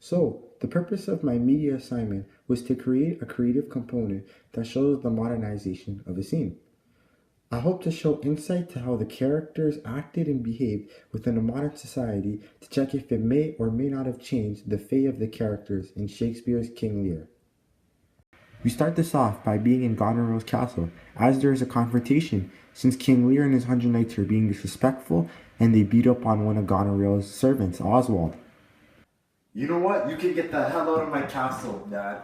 So, the purpose of my media assignment was to create a creative component that shows the modernization of a scene. I hope to show insight to how the characters acted and behaved within a modern society to check if it may or may not have changed the fate of the characters in Shakespeare's King Lear. We start this off by being in Goneril's castle, as there is a confrontation, since King Lear and his 100 knights are being disrespectful and they beat up on one of Goneril's servants, Oswald. You know what? You can get the hell out of my castle, Dad.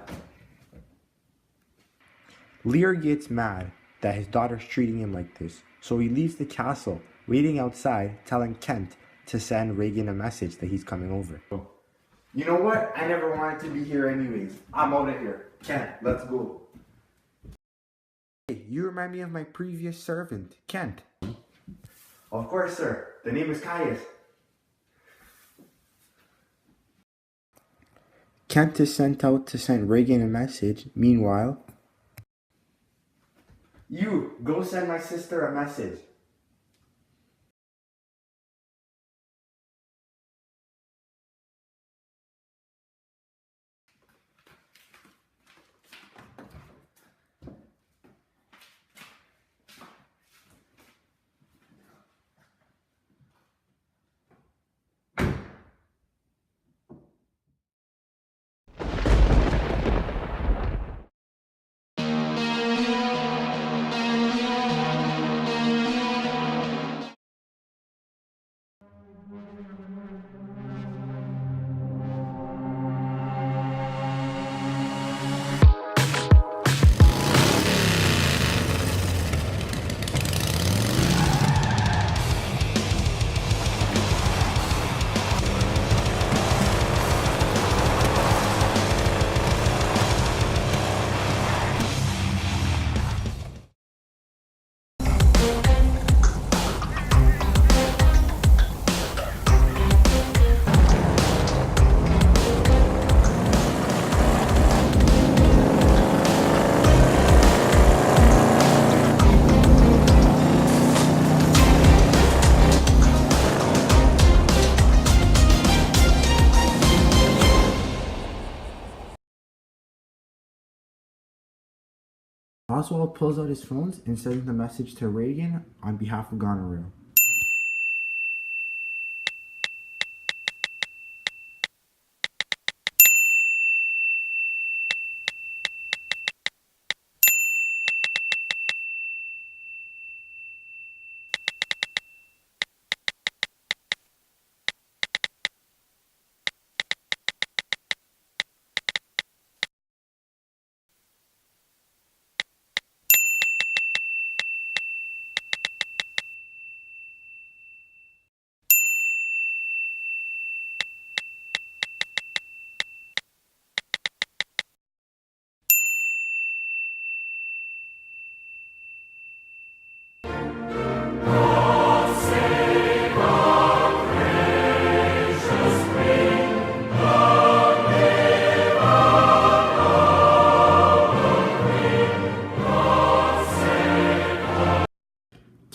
Lear gets mad that his daughter's treating him like this, so he leaves the castle, waiting outside, telling Kent to send Regan a message that he's coming over. You know what? I never wanted to be here anyways. I'm out of here. Kent, let's go. Hey, you remind me of my previous servant, Kent. Of course, sir. The name is Caius. Kent is sent out to send Regan a message. Meanwhile, You, go send my sister a message. Oswald pulls out his phone and sends the message to Regan on behalf of Goneril.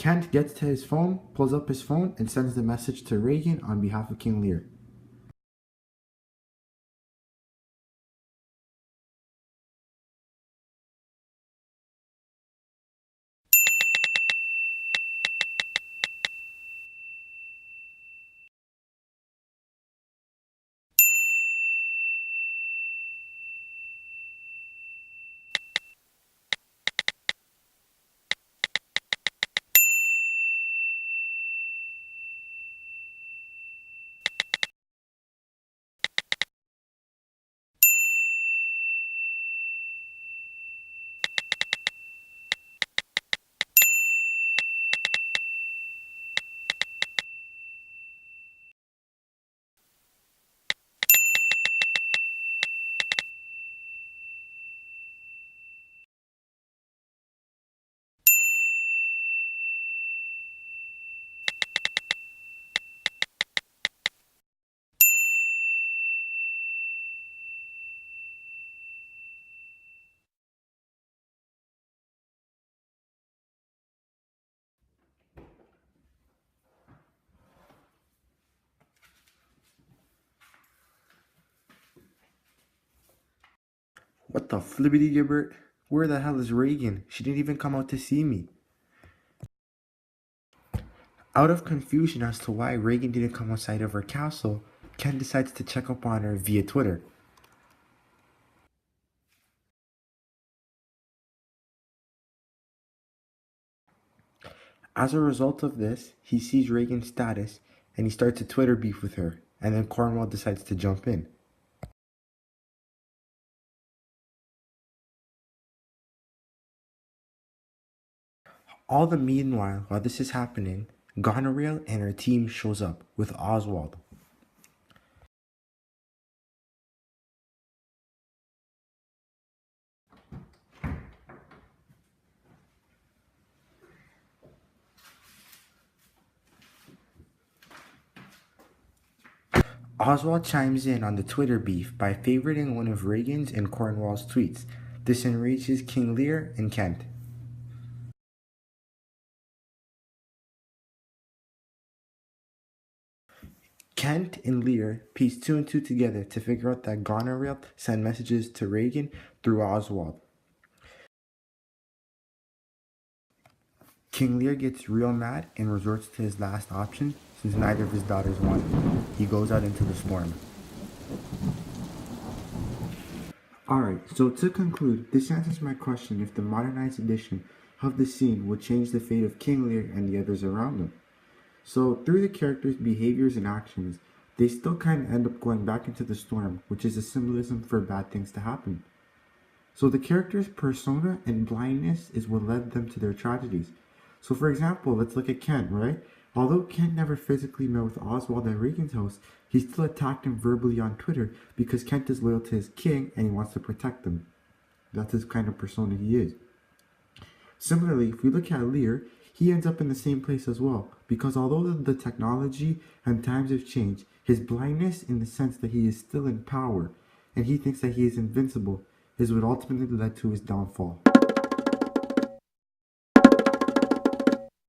Kent gets to his phone, pulls up his phone, and sends the message to Regan on behalf of King Lear. What the flibbity gibbert? Where the hell is Reagan? She didn't even come out to see me. Out of confusion as to why Reagan didn't come outside of her castle, Ken decides to check up on her via Twitter. As a result of this, he sees Reagan's status and he starts a Twitter beef with her, and then Cornwall decides to jump in. All the meanwhile, while this is happening, Goneril and her team shows up with Oswald. Oswald chimes in on the Twitter beef by favoriting one of Reagan's and Cornwall's tweets. This enrages King Lear and Kent. Kent and Lear piece 2 and 2 together to figure out that Goneril sent messages to Reagan through Oswald. King Lear gets real mad and resorts to his last option since neither of his daughters want him. He goes out into the storm. Alright, so to conclude, this answers my question if the modernized edition of the scene would change the fate of King Lear and the others around him. So through the characters' behaviors and actions, they still kind of end up going back into the storm, which is a symbolism for bad things to happen. So the character's persona and blindness is what led them to their tragedies. So for example, let's look at Kent, right? Although Kent never physically met with Oswald at Reagan's house, he still attacked him verbally on Twitter because Kent is loyal to his king and he wants to protect them. That's his kind of persona he is. Similarly, if we look at Lear, he ends up in the same place as well, because although the technology and times have changed, his blindness in the sense that he is still in power and he thinks that he is invincible is what ultimately led to his downfall.